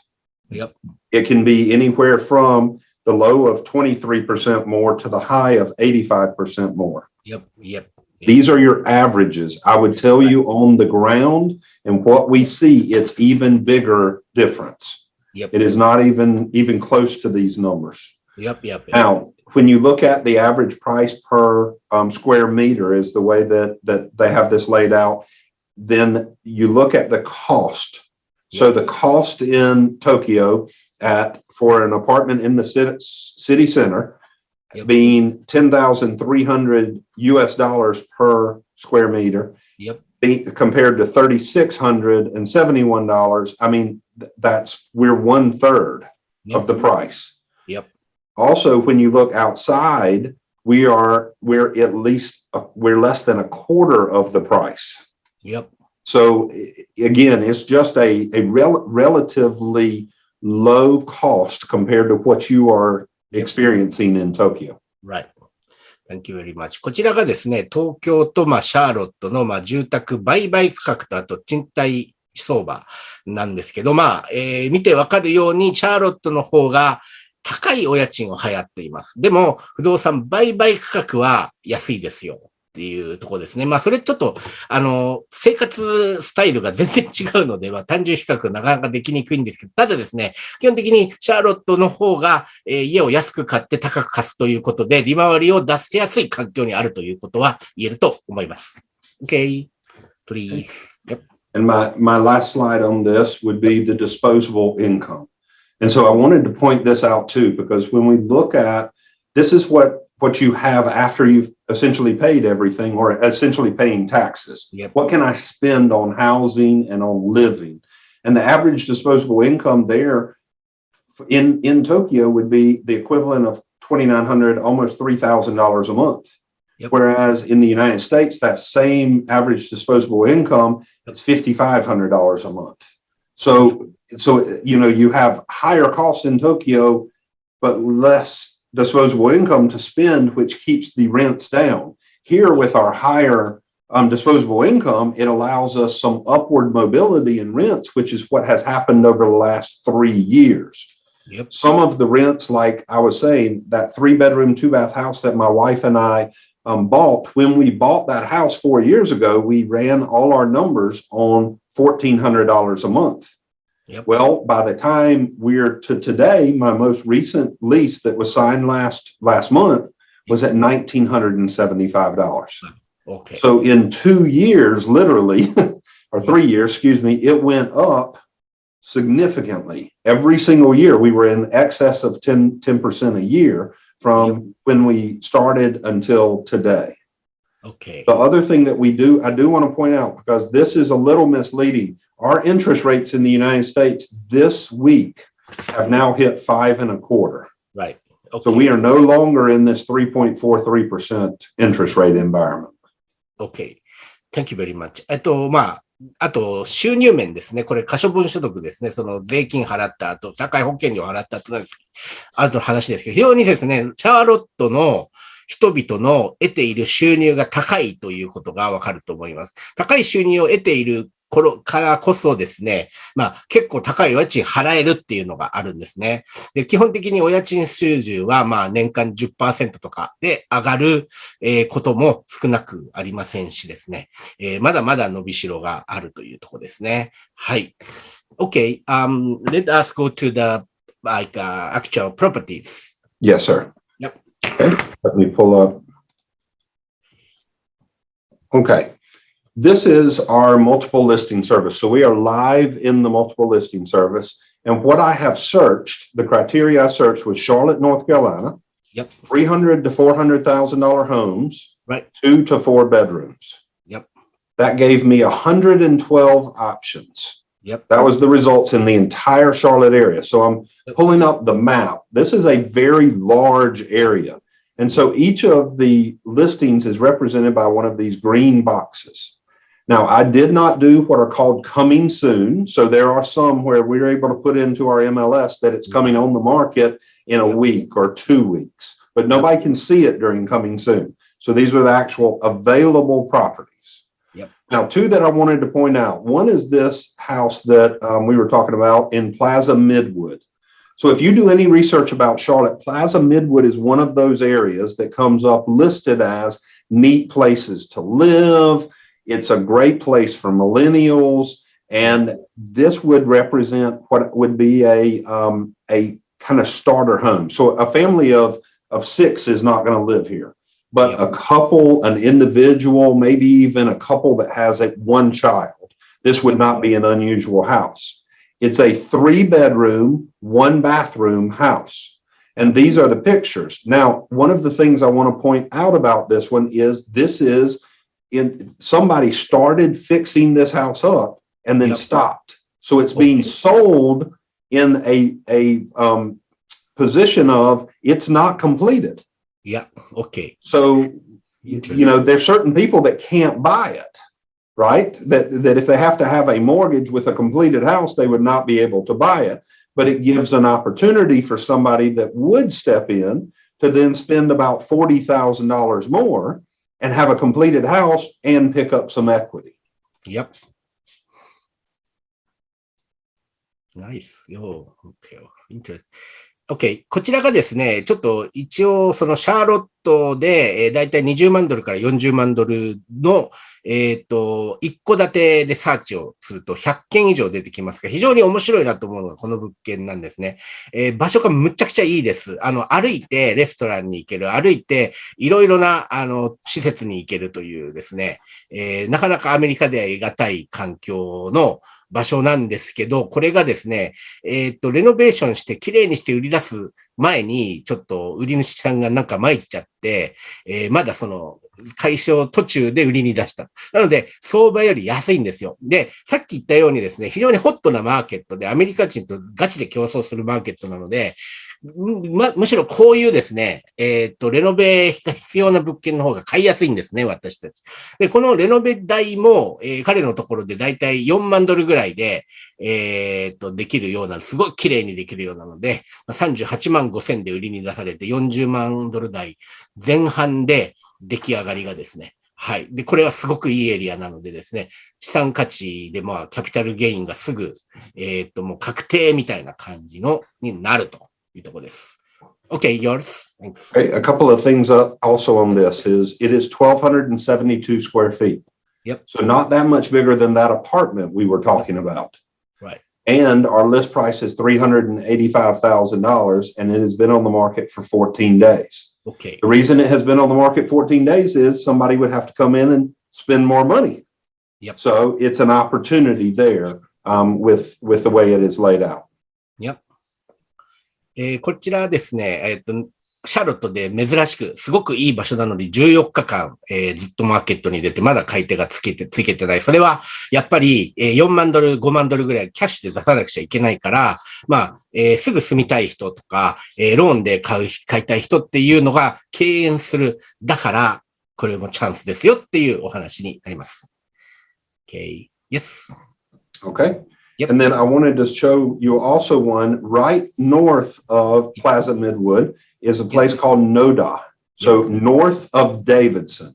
Yep. It can be anywhere from the low of 23% more to the high of 85% more. Yep. These are your averages. I would tell you on the ground and what we see, it's even bigger difference. Yep. It is not even close to these numbers. Yep. Now, when you look at the average price per square meter is the way that they have this laid out. then you look at the cost. So the cost in Tokyo for an apartment in the city center being $10,300 per square meter, compared to $3,671. I mean, we're 1/3 of the price. Also, when you look outside, we're less than a quarter of the price. So again, it's just a relatively low cost compared to what you are experiencing in Tokyo. Right. Thank you very much. こちらがですね、東京とシャーロットの住宅売買価格とあと賃貸相場なんですけど、見てわかるようにシャーロットの方が高いお家賃を払っています。でも、不動産売買価格は安いですよっていうところですね。それちょっと、生活スタイルが全然違うので、単純比較なかなかできにくいんですけど、ただですね、基本的にシャーロットの方が、家を安く買って高く貸すということで、利回りを出しやすい環境にあるということは言えると思います。Okay, please. Yep. And my last slide on this would be the disposable income. And so I wanted to point this out too, because when we look at, this is what you have after you've essentially paid everything or essentially paying taxes. What can I spend on housing and on living? And the average disposable income there in Tokyo would be the equivalent of $2,900, almost $3,000 a month. Whereas in the United States, that same average disposable income is $5,500 a month. So, you have higher costs in Tokyo, but less disposable income to spend, which keeps the rents down. Here, with our higher disposable income, it allows us some upward mobility in rents, which is what has happened over the last 3 years. Some of the rents, like I was saying, that 3-bedroom, 2-bath house that my wife and I bought, when we bought that house 4 years ago, we ran all our numbers on $1,400 a month. Well, by the time we're to today, my most recent lease that was signed last month was at $1,975. Okay. So in 2 years, literally, or 3 years, excuse me, it went up significantly. Every single year, we were in excess of 10% a year from when we started until today. Okay. The other thing that I do want to point out, because this is a little misleading, our interest rates in the United States this week have now hit 5.25%. Right. Okay. So we are no longer in this 3.43% interest rate environment. Okay. Thank you very much. あと、収入面ですね。これ、可処分所得ですね。その税金払った後、社会保険料払った後の話ですけど、非常にですね、シャーロットの人々の得ている収入が高いということがわかると思います。高い収入を得ている頃からこそですね、結構高いお家賃払えるっていうのがあるんですね。で、基本的にお家賃収入は年間 10% とかで上がることも少なくありませんしですね、まだまだ伸びしろがあるというところですね。はい。Okay, let us go to the actual properties. Yes, sir. Yep. Okay, let me pull up. Okay. This is our multiple listing service. So we are live in the multiple listing service. And what I have searched, the criteria I searched was Charlotte, North Carolina. Yep. $300,000 to $400,000 homes. Right. 2 to 4 bedrooms. Yep. That gave me 112 options. Yep. That was the results in the entire Charlotte area. So I'm pulling up the map. This is a very large area. And so each of the listings is represented by one of these green boxes. Now, I did not do what are called coming soon. So there are some where we're able to put into our MLS that it's coming on the market in a week or 2 weeks, but nobody can see it during coming soon. So these are the actual available properties. Yep. Now, 2 that I wanted to point out. One is this house that we were talking about in Plaza Midwood. So if you do any research about Charlotte, Plaza Midwood is one of those areas that comes up listed as neat places to live. It's a great place for millennials, and this would represent what would be a kind of starter home. So a family of 6 is not going to live here, but a couple, an individual, maybe even a couple that has one child, this would not be an unusual house. It's a 3-bedroom, 1-bathroom house. And these are the pictures. Now, one of the things I want to point out about this one is somebody started fixing this house up and then stopped. So it's being sold in a position of it's not completed. Yeah. Okay. So, there's certain people that can't buy it, right? That if they have to have a mortgage with a completed house, they would not be able to buy it. But it gives an opportunity for somebody that would step in to then spend about $40,000 more and have a completed house and pick up some equity. Yep. Nice. Oh, okay. Interesting. OK。こちらがですね、ちょっと一応そのシャーロットで、だいたい20万ドルから40万ドルの、一戸建てでサーチをすると100件以上出てきますが、非常に面白いなと思うのがこの物件なんですね。場所がむちゃくちゃいいです。歩いてレストランに行ける、歩いていろいろな、施設に行けるというですね、なかなかアメリカでは得難い環境の場所なんですけど、これがですね、レノベーションして綺麗にして売り出す前に、ちょっと売り主さんがなんか参っちゃって、まだその解消途中で売りに出した。なので、相場より安いんですよ。で、さっき言ったようにですね、非常にホットなマーケットで、アメリカ人とガチで競争するマーケットなので、むしろこういうですね、レノベが必要な物件の方が買いやすいんですね、私たち。で、このレノベ代も、彼のところでだいたい4万ドルぐらいで、できるような、すごい綺麗にできるようなので、38万5千で売りに出されて40万ドル台前半で出来上がりがですね、はい。で、これはすごくいいエリアなのでですね、資産価値でキャピタルゲインがすぐ、もう確定みたいな感じになると。Okay, yours. Thanks. Okay, a couple of things also on this is it is 1,272 square feet. Yep. So not that much bigger than that apartment we were talking about. Right. And our list price is $385,000 and it has been on the market for 14 days. Okay. The reason it has been on the market 14 days is somebody would have to come in and spend more money. Yep. So it's an opportunity there with the way it is laid out. Yep. こちらですね、シャーロットで珍しく、すごくいい場所なので14日間、ずっとマーケットに出て、まだ買い手がつけてない。それは、やっぱり、4万ドル、5万ドルぐらいキャッシュで出さなくちゃいけないから、すぐ住みたい人とか、ローンで買いたい人っていうのが敬遠する。だから、これもチャンスですよっていうお話になります。Okay. Yes. Okay.Yep. And then I wanted to show you also one right north of Plaza Midwood is a place called Noda. So north of Davidson.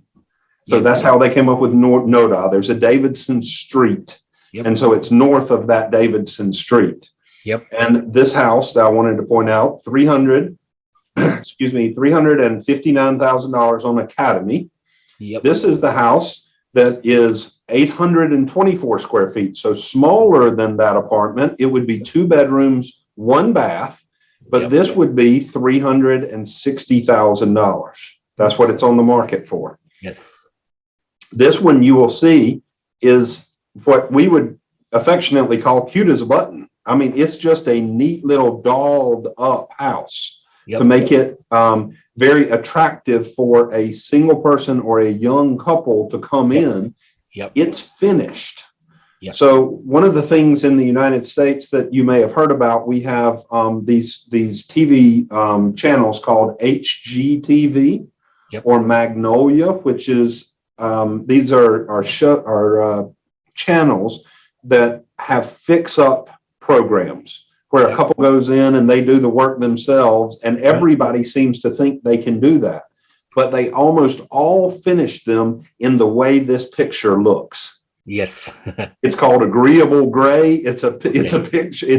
So that's how they came up with Noda. There's a Davidson Street. And so it's north of that Davidson Street. Yep. And this house that I wanted to point out, $359,000 on Academy. Yep. This is the house that is 824 square feet. So smaller than that apartment. It would be 2 bedrooms, 1 bath, but this would be $360,000. That's what it's on the market for. Yes. This one you will see is what we would affectionately call cute as a button. I mean, it's just a neat little dolled up house to make it very attractive for a single person or a young couple to come in. It's finished. So one of the things in the United States that you may have heard about, we have these TV channels called HGTV or Magnolia, which is these are channels that have fix-up programs where a couple goes in and they do the work themselves, and everybody seems to think they can do that. But they almost all finish them in the way this picture looks. Yes. It's called agreeable gray. It's a picture. It's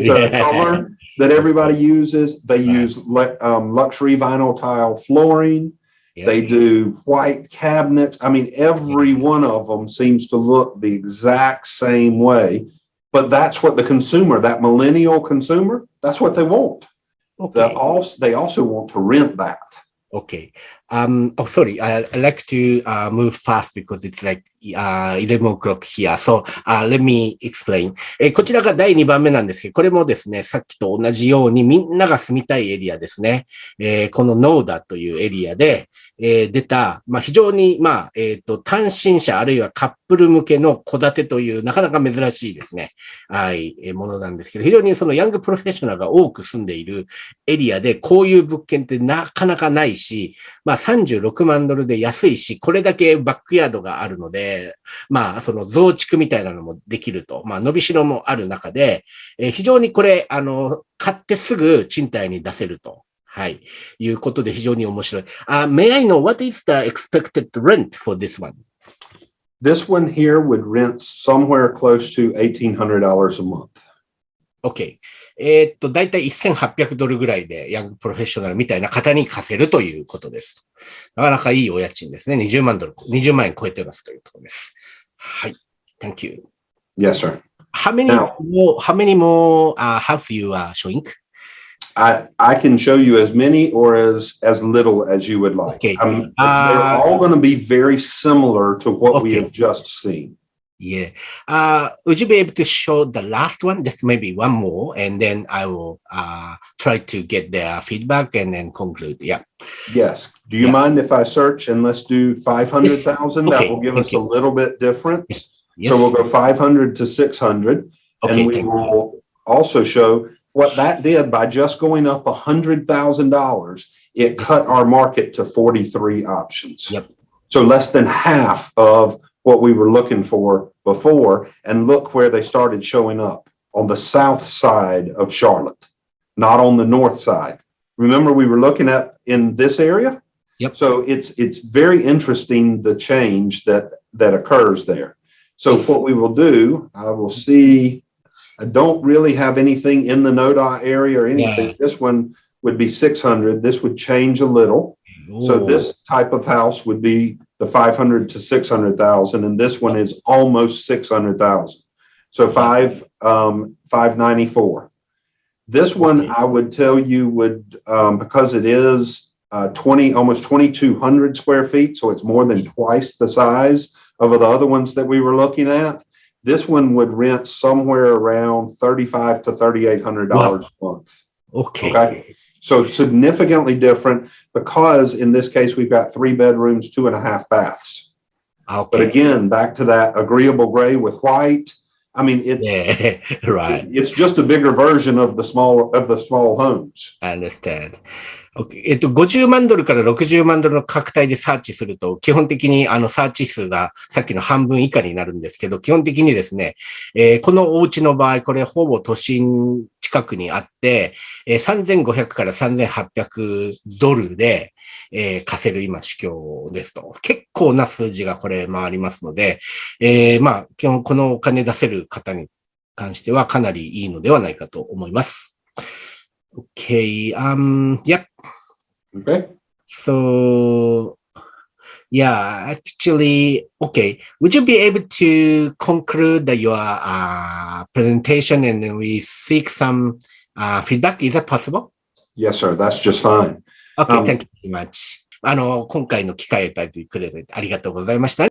a color that everybody uses. They use luxury vinyl tile flooring. They do white cabinets. I mean, every one of them seems to look the exact same way. But that's what the consumer, that millennial consumer, that's what they want. Okay. They also want to rent that. OK。Sorry. I like to move fast because it's like 11 o'clock here. So let me explain. こちらが第2番目なんですけど、これもですね、さっきと同じようにみんなが住みたいエリアですね。このノーダというエリアで、出た、非常に、単身者あるいはカップル向けの戸建てというなかなか珍しいですね。はい、ものなんですけど、非常にそのヤングプロフェッショナルが多く住んでいるエリアで、こういう物件ってなかなかないし、36万ドルで安いし、これだけバックヤードがあるので、その増築みたいなのもできると、伸びしろもある中で、非常にこれ、買ってすぐ賃貸に出せると。はい。いうことで非常に面白い。May I know what is the expected rent for this one? This one here would rent somewhere close to $1,800 a month. OK。だいたい1800ドルぐらいでヤングプロフェッショナルみたいな方に貸せるということです。なかなかいいお家賃ですね。20万ドル、20万円超えてますというところです。はい。Thank you. Yes, sir. How many more house you are showing? I can show you as many or as little as you would like. Okay. They're all going to be very similar to what we have just seen. Yeah. Would you be able to show the last one? Just maybe one more, and then I will try to get their feedback and then conclude. Yeah. Yes. Do you mind if I search and let's do 500,000? Yes. Okay. That will give us a little bit different. Yes. So we'll go 500 to 600, and we will also show what that did by just going up $100,000. It cut our market to 43 options. Yep. So less than half of what we were looking for before, and look where they started showing up on the south side of Charlotte, not on the north side. Remember, we were looking at in this area. Yep. So it's very interesting the change that occurs there. So what we will do, I will see. I don't really have anything in the NODA area or anything. Yeah. This one would be 600. This would change a little. Ooh. So this type of house would be the 500 to 600,000, and this one is almost 600,000. So 594. This one I would tell you would because it is almost 2,200 square feet, so it's more than twice the size of the other ones that we were looking at. This one would rent somewhere around $3,500 to $3,800 a month. Okay. So significantly different because in this case, we've got 3 bedrooms, 2.5 baths. Okay. But again, back to that agreeable gray with white. I mean, right. It's just a bigger version of the small homes. I understand. Okay. 50万ドルから60万ドルの価格帯でサーチすると、基本的にサーチ数がさっきの半分以下になるんですけど、基本的にですね、このお家の場合、これほぼ都心近くにあって、3500から3800ドルで、貸せる今市況ですと。結構な数字がこれ回りますので、基本このお金出せる方に関してはかなりいいのではないかと思います。Okay. Yeah. Okay. So, yeah, actually, okay. Would you be able to conclude your presentation and then we seek some feedback? Is that possible? Yes, sir. That's just fine. Okay. Thank you very much. 今回の機会をいただいてくれてありがとうございました。